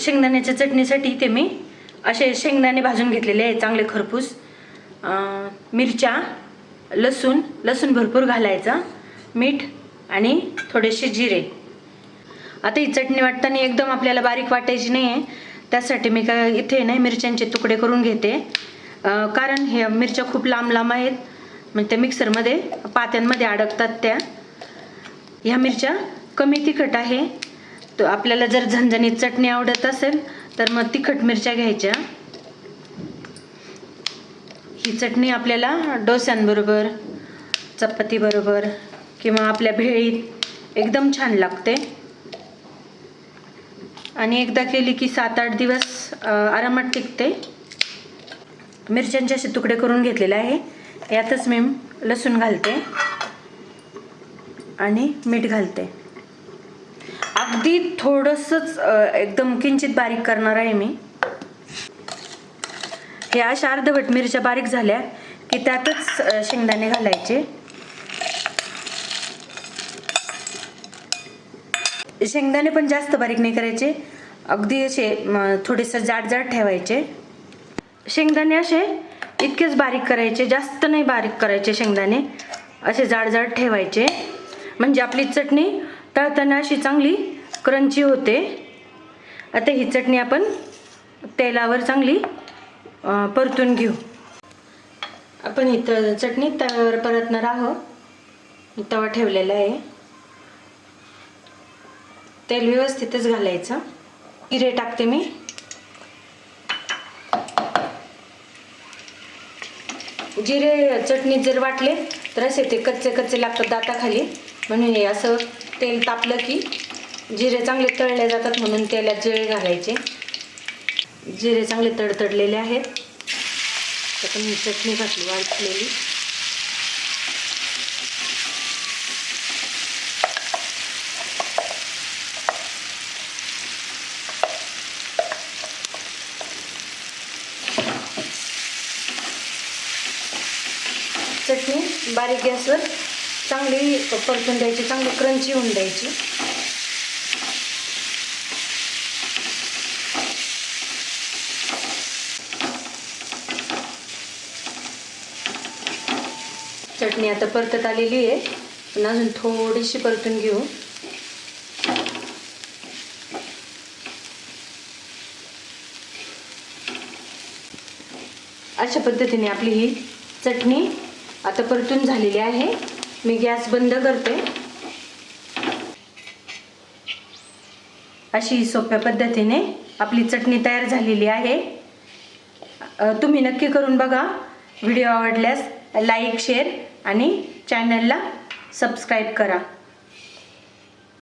शेंगदाण्याच्या चटणीसाठी ते मी असे शेंगदाणे भाजून घेतलेले आहे चांगले खरपूस, मिरच्या, लसूण भरपूर घालायचा, मीठ आणि थोडेसे जिरे. आता ही चटणी वाटताना एकदम आपल्याला बारीक वाटायची नाही आहे, त्यासाठी मी काय इथे नाही मिरच्यांचे तुकडे करून घेते, कारण हे मिरच्या खूप लांब लांब आहेत, मग त्या मिक्सरमध्ये पात्यांमध्ये अडकतात त्या. ह्या मिरच्या कमी तिखट आहे, तर आपल्याला जर झणझणीत चटणी आवडत असेल तर मग तिखट मिरच्या घ्यायच्या. ही चटणी आपल्याला डोस्यांबरोबर, चपातीबरोबर किंवा आपल्या भेळीत एकदम छान लागते आणि एकदा केली की 7-8 दिवस आरामात टिकते. मिरच्यांचे असे तुकडे करून घेतलेले आहे. यातच मी लसूण घालते आणि मीठ घालते. अगदी थोडंसंच एकदम किंचित बारीक करणार आहे मी. हे अशा अर्धवट मिरच्या बारीक झाल्या की त्यातच शेंगदाणे घालायचे. शेंगदाणे पण जास्त बारीक नाही करायचे, अगदी असे थोडेसे जाड ठेवायचे. शेंगदाणे असे इतकेच बारीक करायचे, जास्त नाही बारीक करायचे. शेंगदाणे असे जाड ठेवायचे, म्हणजे आपली चटणी तळताना अशी चांगली क्रंची होते. आता ही चटणी आपण तेलावर चांगली परतून घेऊ. आपण ही चटणी तव्यावर परतणार आहोत. तवा ठेवलेला आहे, तेल व्यवस्थितच घालायचं. जिरे टाकते मी. जिरे चटणीत जर वाटले तर असे ते कच्चे लागतात दाताखाली, म्हणून हे असं तेल तापलं की जिरे चांगले तळले जातात, म्हणून तेलात जिरे घालायचे. जिरे चांगले तडतडलेले आहेत. तर मी चटणी घातली वाटलेली. चटणी बारीक गॅसवर चांगली परतून द्यायची, चांगली क्रंची होऊन द्यायची. चटणी आता परतत आलेली आहे, पण अजून थोडीशी परतून घेऊ. अशा पद्धतीने आपली ही चटणी आता परतून झालेली आहे. मी गॅस बंद करते. अशी सोप्या पद्धतीने आपली चटणी तयार झालेली आहे. तुम्ही नक्की करून बघा. व्हिडिओ आवडल्यास लाईक, शेअर आणि चॅनलला सबस्क्राईब करा.